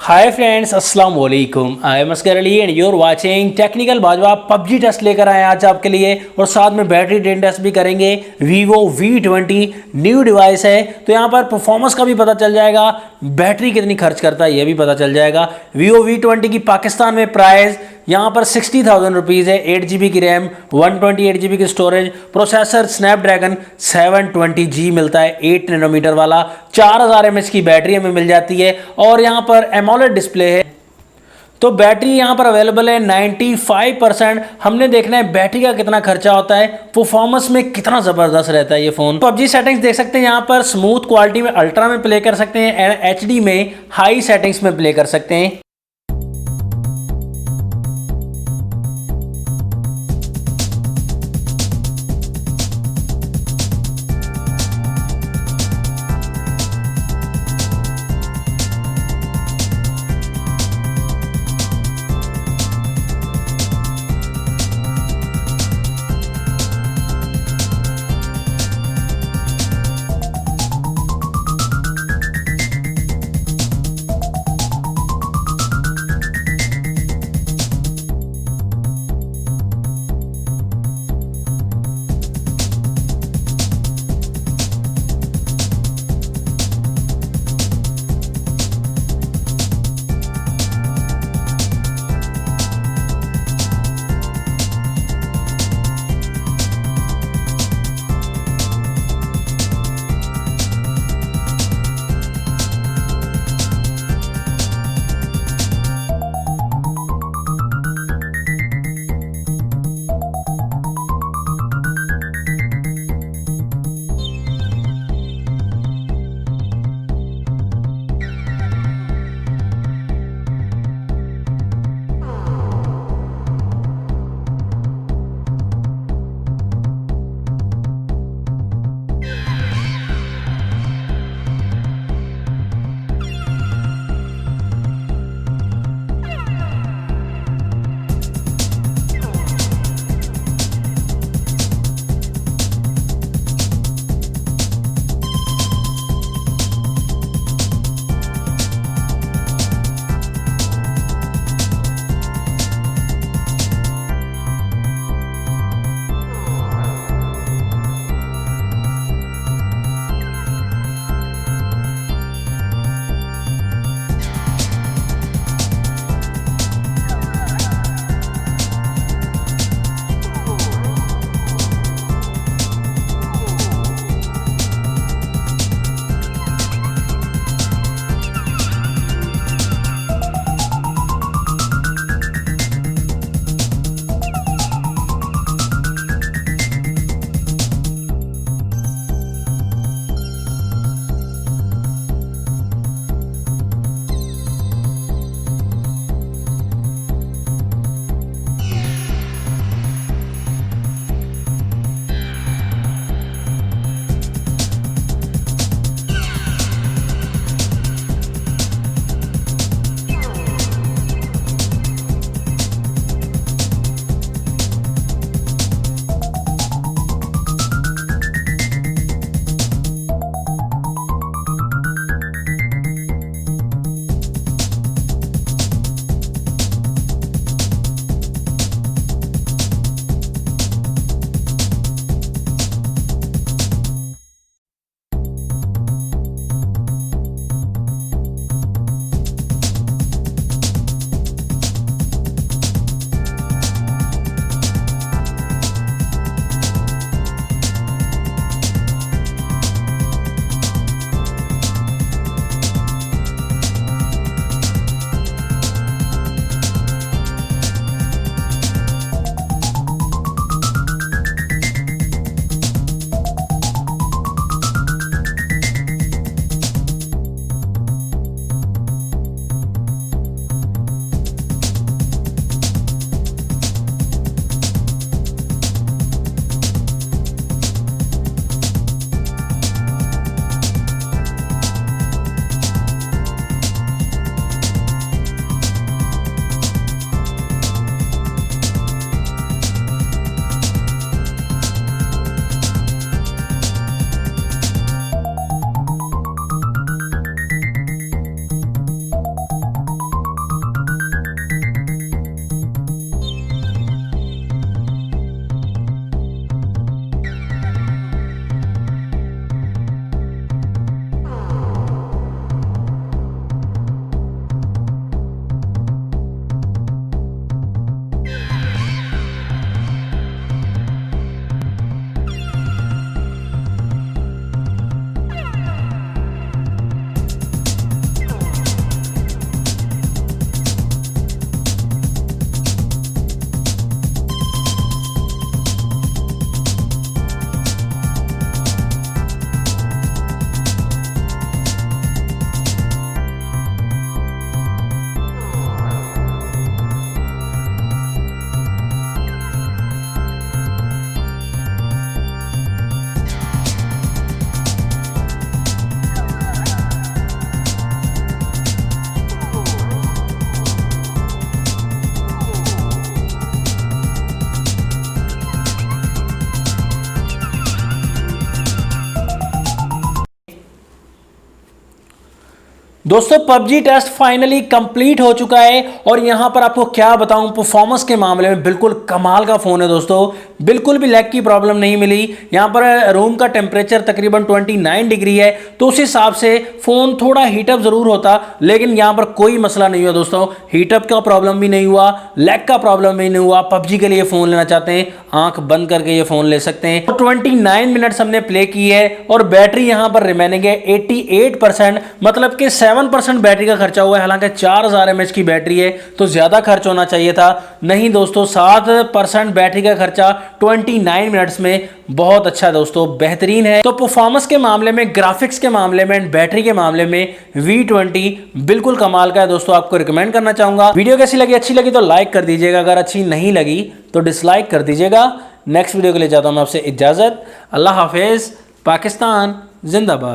हाय friends, अस्सलाम वालेकुम। I am Askar Ali and your watching technical Bajwa. PUBG test लेकर आए आज आपके लिए और साथ में बैटरी ड्रेन टेस्ट भी करेंगे। Vivo V20 न्यू डिवाइस है तो यहाँ पर परफॉर्मेंस का भी पता चल जाएगा, बैटरी कितनी खर्च करता है ये भी पता चल जाएगा। Vivo V20 की पाकिस्तान में प्राइस यहाँ पर 60,000 रुपीज़ है। 8GB की रैम, 128GB की स्टोरेज, प्रोसेसर स्नैपड्रैगन 720G मिलता है 8 नैनोमीटर वाला, 4000 mAh की बैटरी हमें मिल जाती है और यहाँ पर एमोलेड डिस्प्ले है। तो बैटरी यहाँ पर अवेलेबल है 95%। हमने देखना है बैटरी का कितना खर्चा होता है, परफॉर्मेंस में कितना ज़बरदस्त रहता है ये फ़ोन। पबजी सेटिंग्स देख सकते हैं यहाँ पर, स्मूथ क्वालिटी में अल्ट्रा में प्ले कर सकते हैं, HD में हाई सेटिंग्स में प्ले कर सकते हैं। दोस्तों पबजी टेस्ट फाइनली कंप्लीट हो चुका है और यहां पर आपको क्या बताऊं, परफॉर्मेंस के मामले में बिल्कुल कमाल का फोन है दोस्तों। बिल्कुल भी लैग की प्रॉब्लम नहीं मिली। यहां पर रूम का टेम्परेचर तकरीबन 29 डिग्री है, तो उस हिसाब से फोन थोड़ा हीटअप जरूर होता, लेकिन यहां पर कोई मसला नहीं हुआ दोस्तों। हीटअप का प्रॉब्लम भी नहीं हुआ, लैग का प्रॉब्लम भी नहीं हुआ। पबजी के लिए फोन लेना चाहते हैं, आंख बंद करके ये फोन ले सकते हैं। 29 मिनट्स हमने प्ले की है और बैटरी यहां पर रिमेनिंग है 88%, मतलब कि 7% बैटरी का खर्चा हुआ है। हालांकि 4000 mAh की बैटरी है तो ज्यादा खर्च होना चाहिए था, नहीं दोस्तों 7% बैटरी का खर्चा 29 मिनट्स में बहुत अच्छा दोस्तों, बेहतरीन है। तो परफॉर्मेंस के मामले में, ग्राफिक्स के मामले में, बैटरी के मामले में V20 बिल्कुल कमाल का है दोस्तों, आपको रिकमेंड करना चाहूंगा। वीडियो कैसी लगी? अच्छी लगी तो लाइक कर दीजिएगा, अगर अच्छी नहीं लगी तो डिसलाइक कर दीजिएगा। नेक्स्ट वीडियो के लिए जाता हूं मैं आपसे इजाजत। अल्लाह हाफिज। पाकिस्तान जिंदाबाद।